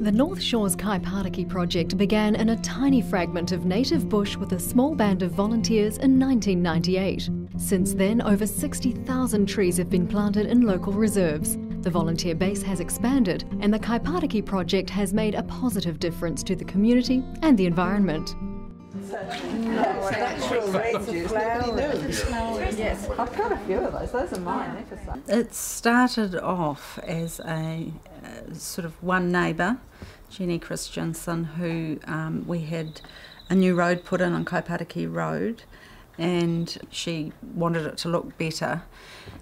The North Shore's Kaipatiki Project began in a tiny fragment of native bush with a small band of volunteers in 1998. Since then, over 60,000 trees have been planted in local reserves. The volunteer base has expanded, and the Kaipatiki Project has made a positive difference to the community and the environment. Yes, I've got a few of those. Those are mine. It started off as a sort of one neighbour, Jenny Christensen, who we had a new road put in on Kaipatiki Road, and she wanted it to look better,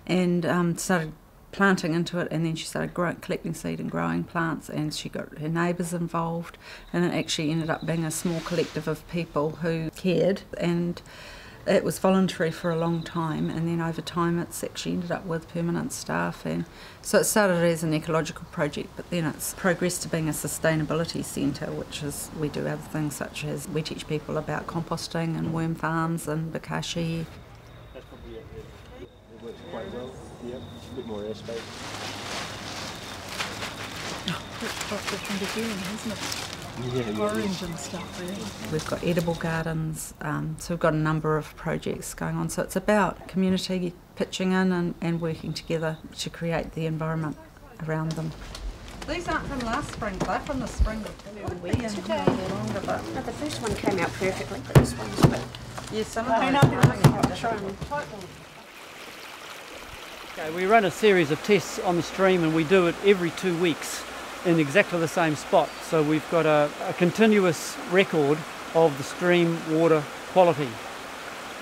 and started planting into it, and then she started collecting seed and growing plants, and she got her neighbours involved, and it actually ended up being a small collective of people who cared, and it was voluntary for a long time, and then over time it's actually ended up with permanent staff. And so it started as an ecological project, but then it's progressed to being a sustainability centre, which is we do other things such as we teach people about composting and worm farms and bokashi. That's probably it. It works quite well. Yeah, a bit more airspace. Oh, that's quite different again, isn't it? Yeah, Orange and stuff, really. We've got edible gardens, so we've got a number of projects going on. So it's about community pitching in and working together to create the environment around them. These aren't from last spring, they're from the spring of the longer, but the first one came out perfectly, but this one's a bit... yeah, some of them. Okay, we run a series of tests on the stream, and we do it every 2 weeks in exactly the same spot. So we've got a continuous record of the stream water quality,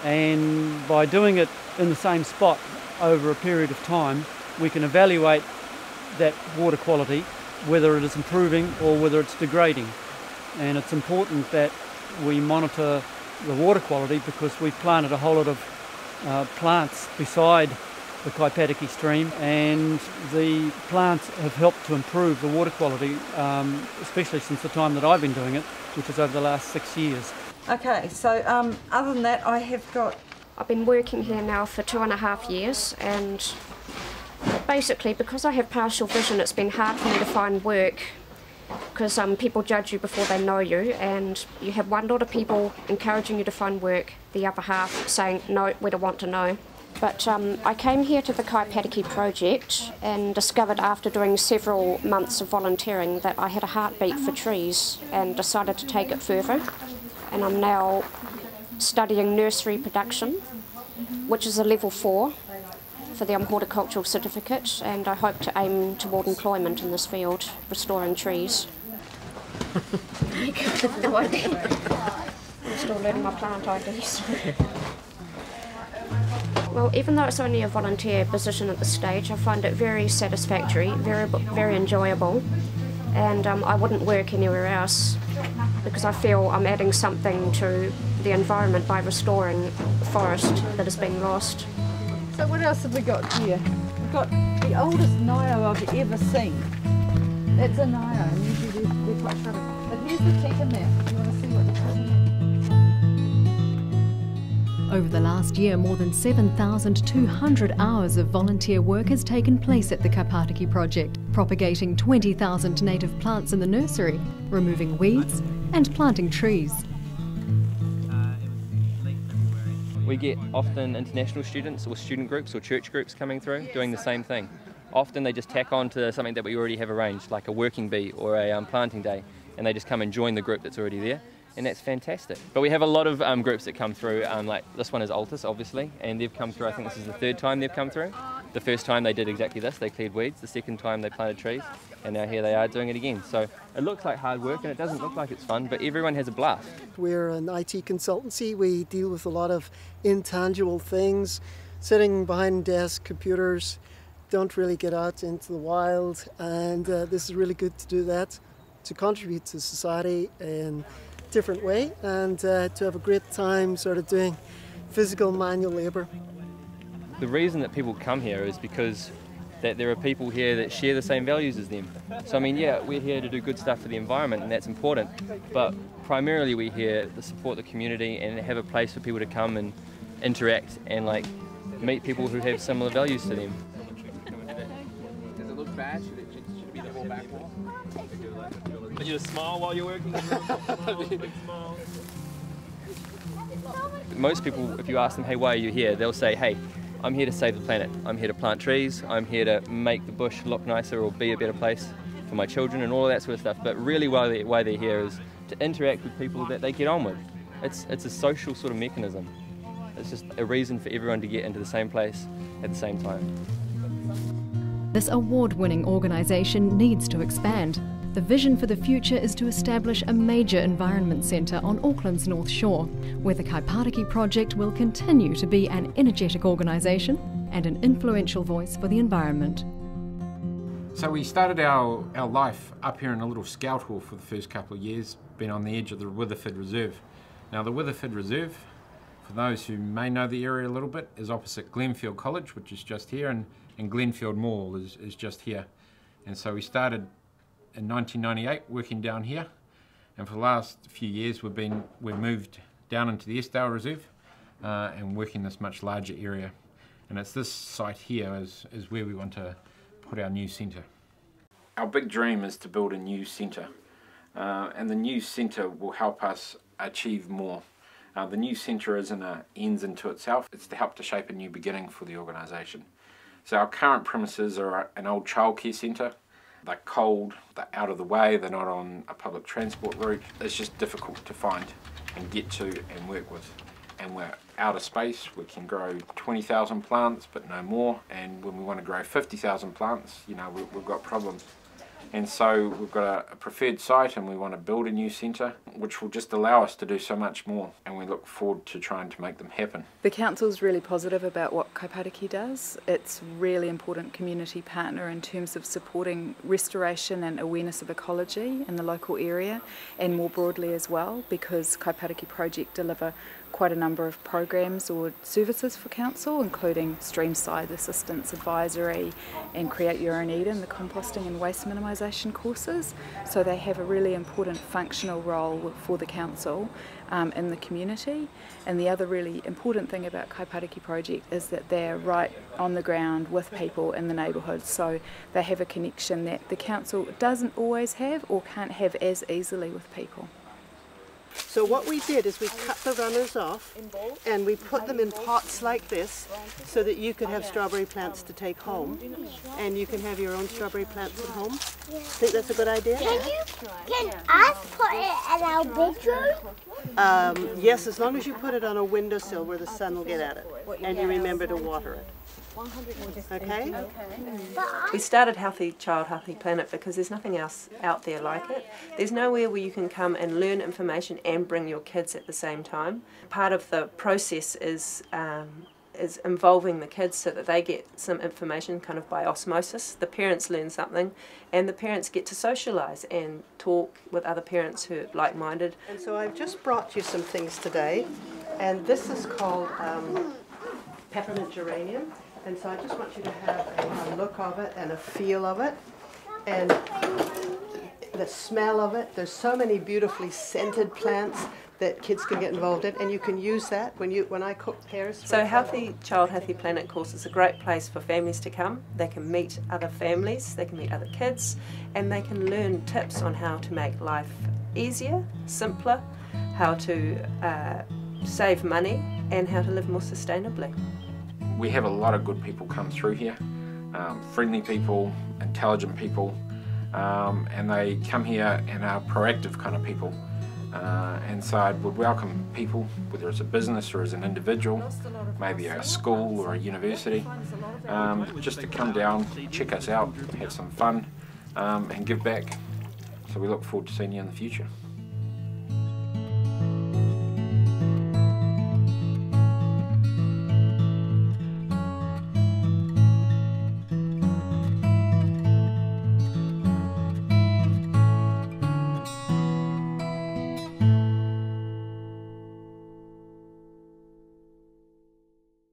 and by doing it in the same spot over a period of time, we can evaluate that water quality, whether it is improving or whether it's degrading. And it's important that we monitor the water quality because we've planted a whole lot of plants beside the Kaipatiki stream, and the plants have helped to improve the water quality, especially since the time that I've been doing it, which is over the last 6 years. Okay, so other than that, I've been working here now for 2.5 years, and basically because I have partial vision, it's been hard for me to find work because people judge you before they know you, and you have one lot of people encouraging you to find work, the other half saying, no, we don't want to know. But I came here to the Kaipatiki Project and discovered after doing several months of volunteering that I had a heartbeat for trees, and decided to take it further. And I'm now studying nursery production, which is a level 4 for the horticultural certificate, and I hope to aim toward employment in this field, restoring trees. No idea. I'm still learning my plant IDs. Well, even though it's only a volunteer position at this stage, I find it very satisfactory, very enjoyable, and I wouldn't work anywhere else because I feel I'm adding something to the environment by restoring forest that has been lost. So what else have we got here? We've got the oldest nio I've ever seen. That's a nio, and usually they're quite short. But here's the Tika map. You want to see what the Tika map? Over the last year, more than 7,200 hours of volunteer work has taken place at the Kaipatiki Project, propagating 20,000 native plants in the nursery, removing weeds and planting trees. We get often international students or student groups or church groups coming through doing the same thing. Often they just tack on to something that we already have arranged, like a working bee or a planting day, and they just come and join the group that's already there. And that's fantastic. But we have a lot of groups that come through, like this one is Altus, obviously, and they've come through, I think this is the 3rd time they've come through. The first time they did exactly this, they cleared weeds. The second time they planted trees, and now here they are doing it again. So it looks like hard work, and it doesn't look like it's fun, but everyone has a blast. We're an IT consultancy. We deal with a lot of intangible things, sitting behind desk computers, don't really get out into the wild, and this is really good to do that, to contribute to society in different way, and to have a great time sort of doing physical manual labour. The reason that people come here is because that there are people here that share the same values as them. So I mean, yeah, we're here to do good stuff for the environment, and that's important, but primarily we're here to support the community and have a place for people to come and interact and like meet people who have similar values to them. Does it look bad? Should it be the whole back wall? But you just smile while you're working. Big smile. Most people, if you ask them, hey, why are you here? They'll say, hey, I'm here to save the planet. I'm here to plant trees. I'm here to make the bush look nicer or be a better place for my children and all of that sort of stuff. But really why they're here is to interact with people that they get on with. It's a social sort of mechanism. It's just a reason for everyone to get into the same place at the same time. This award-winning organisation needs to expand. The vision for the future is to establish a major environment centre on Auckland's North Shore, where the Kaipatiki Project will continue to be an energetic organisation and an influential voice for the environment. So we started our life up here in a little scout hall for the first couple of years, been on the edge of the Witherford Reserve. Now the Witherford Reserve, for those who may know the area a little bit, is opposite Glenfield College, which is just here, and Glenfield Mall is just here. And so we started in 1998 working down here, and for the last few years we've moved down into the Estale Reserve and working this much larger area. And it's this site here is where we want to put our new centre. Our big dream is to build a new centre, and the new centre will help us achieve more. The new centre isn't an ends into itself, it's to help to shape a new beginning for the organisation. So our current premises are an old childcare centre. They're cold, they're out of the way, they're not on a public transport route. It's just difficult to find and get to and work with. And we're out of space. We can grow 20,000 plants, but no more. And when we want to grow 50,000 plants, you know, we've got problems. And so we've got a preferred site, and we want to build a new centre, which will just allow us to do so much more. And we look forward to trying to make them happen. The council's really positive about what Kaipatiki does. It's a really important community partner in terms of supporting restoration and awareness of ecology in the local area, and more broadly as well, because Kaipatiki Project deliver quite a number of programs or services for council, including streamside assistance advisory and Create Your Own Eden, the composting and waste minimisation courses. So they have a really important functional role for the council in the community. And the other really important thing about Kaipatiki Project is that they're right on the ground with people in the neighbourhood, so they have a connection that the council doesn't always have or can't have as easily with people. So what we did is we cut the runners off and we put them in pots like this so that you could have strawberry plants to take home, and you can have your own strawberry plants at home. Think that's a good idea? Can I put it in our bedroom? Yes, as long as you put it on a windowsill where the sun will get at it and you remember to water it. Okay? We started Healthy Child, Healthy Planet because there's nothing else out there like it. There's nowhere where you can come and learn information and bring your kids at the same time. Part of the process is involving the kids so that they get some information kind of by osmosis. The parents learn something and the parents get to socialise and talk with other parents who are like-minded. And so I've just brought you some things today, and this is called Peppermint geranium. And so I just want you to have a look of it and a feel of it and the smell of it. There's so many beautifully scented plants that kids can get involved in, and you can use that when I cook pears. So Healthy Child, Healthy Planet course is a great place for families to come. They can meet other families, they can meet other kids, and they can learn tips on how to make life easier, simpler, how to save money, and how to live more sustainably. We have a lot of good people come through here, friendly people, intelligent people, and they come here and are proactive kind of people. And so I would welcome people, whether it's a business or as an individual, maybe a school or a university, just to come down, check us out, have some fun, and give back. So we look forward to seeing you in the future.